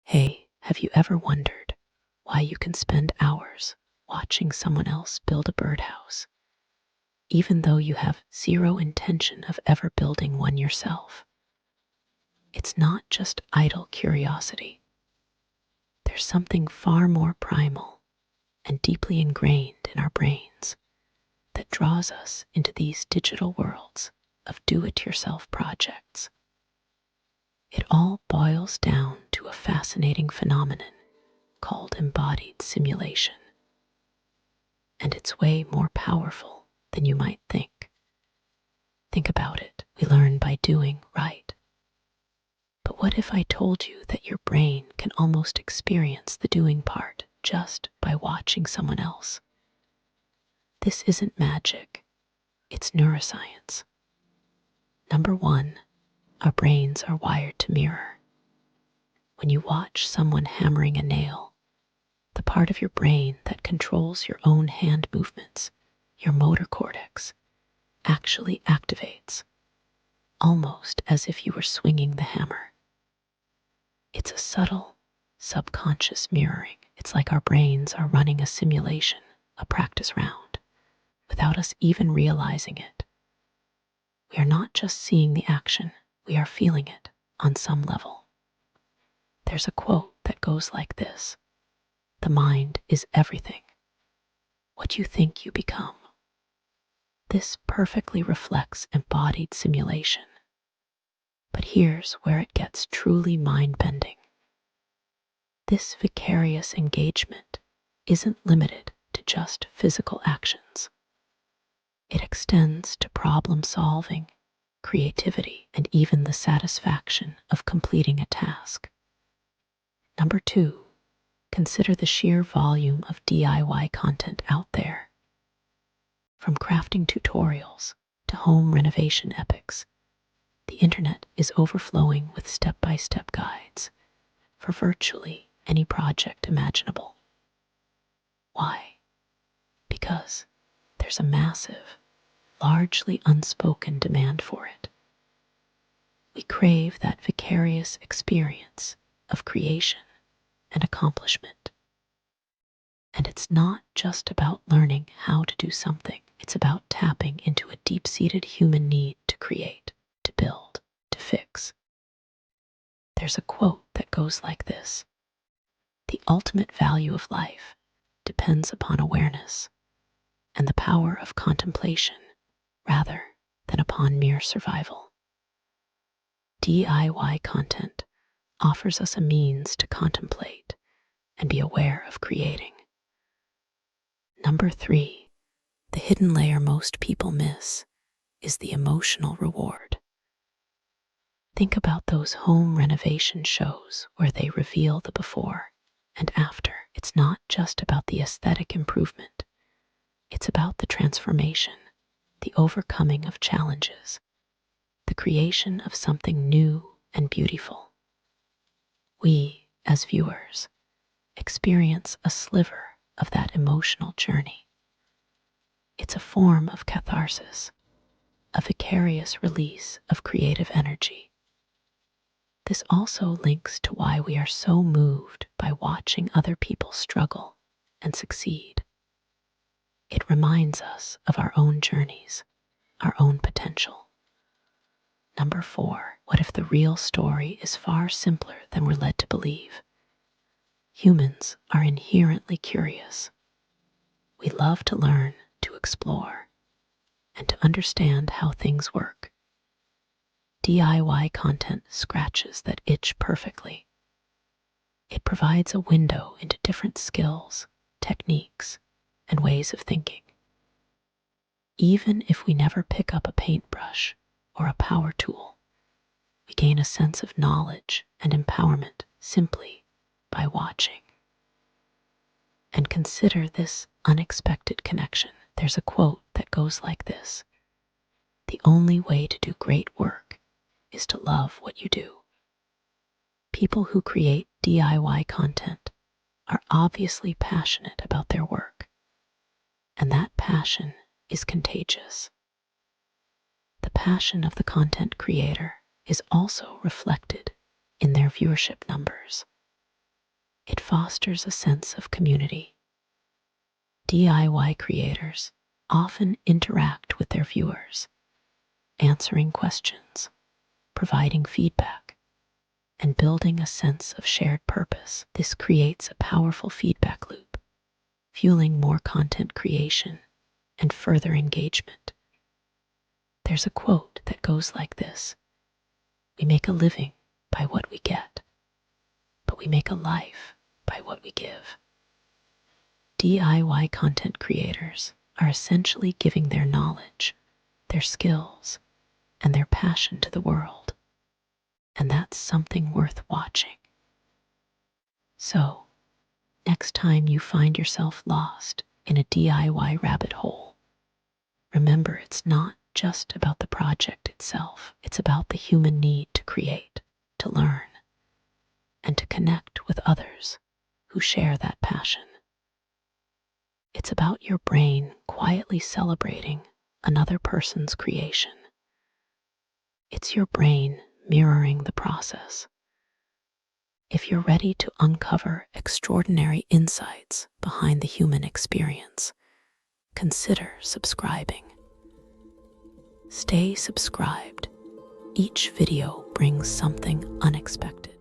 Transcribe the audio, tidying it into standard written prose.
Hey, have you ever wondered why you can spend hours watching someone else build a birdhouse, even though you have zero intention of ever building one yourself? It's not just idle curiosity. There's something far more primal and deeply ingrained in our brains that draws us into these digital worlds of do-it-yourself projects. It all boils down to a fascinating phenomenon called embodied simulation. And it's way more powerful than you might think. Think about it. We learn by doing, right? But what if I told you that your brain can almost experience the doing part just by watching someone else? This isn't magic, it's neuroscience. Number one, our brains are wired to mirror. When you watch someone hammering a nail, the part of your brain that controls your own hand movements, your motor cortex, actually activates, almost as if you were swinging the hammer. It's a subtle, subconscious mirroring. It's like our brains are running a simulation, a practice round, without us even realizing it. We are not just seeing the action, we are feeling it on some level. There's a quote that goes like this: "The mind is everything. What you think you become." This perfectly reflects embodied simulation. But here's where it gets truly mind-bending. This vicarious engagement isn't limited to just physical actions. It extends to problem solving, creativity, and even the satisfaction of completing a task. Number two, consider the sheer volume of DIY content out there. From crafting tutorials to home renovation epics, the internet is overflowing with step-by-step guides for virtually any project imaginable. Why? Because there's a massive, largely unspoken demand for it. We crave that vicarious experience of creation and accomplishment. And it's not just about learning how to do something, it's about tapping into a deep-seated human need to create, to build, to fix. There's a quote that goes like this: "The ultimate value of life depends upon awareness and the power of contemplation rather than upon mere survival." DIY content offers us a means to contemplate and be aware of creating. Number three, the hidden layer most people miss is the emotional reward. Think about those home renovation shows where they reveal the before and after. It's not just about the aesthetic improvement. It's about the transformation, the overcoming of challenges, the creation of something new and beautiful. We, as viewers, experience a sliver of that emotional journey. It's a form of catharsis, a vicarious release of creative energy. This also links to why we are so moved by watching other people struggle and succeed. It reminds us of our own journeys, our own potential. Number four, what if the real story is far simpler than we're led to believe? Humans are inherently curious. We love to learn, to explore, and to understand how things work. DIY content scratches that itch perfectly. It provides a window into different skills, techniques, and ways of thinking. Even if we never pick up a paintbrush or a power tool, we gain a sense of knowledge and empowerment simply by watching. And consider this unexpected connection. There's a quote that goes like this: "The only way to do great work is to love what you do." People who create DIY content are obviously passionate about their work, and that passion is contagious. The passion of the content creator is also reflected in their viewership numbers. It fosters a sense of community. DIY creators often interact with their viewers, answering questions, providing feedback, and building a sense of shared purpose. This creates a powerful feedback loop, fueling more content creation and further engagement. There's a quote that goes like this: "We make a living by what we get, but we make a life by what we give." DIY content creators are essentially giving their knowledge, their skills, and their passion to the world. And that's something worth watching. So, next time you find yourself lost in a DIY rabbit hole, remember it's not just about the project itself. It's about the human need to create, to learn, and to connect with others who share that passion. It's about your brain quietly celebrating another person's creation. It's your brain mirroring the process. If you're ready to uncover extraordinary insights behind the human experience, consider subscribing. Stay subscribed. Each video brings something unexpected.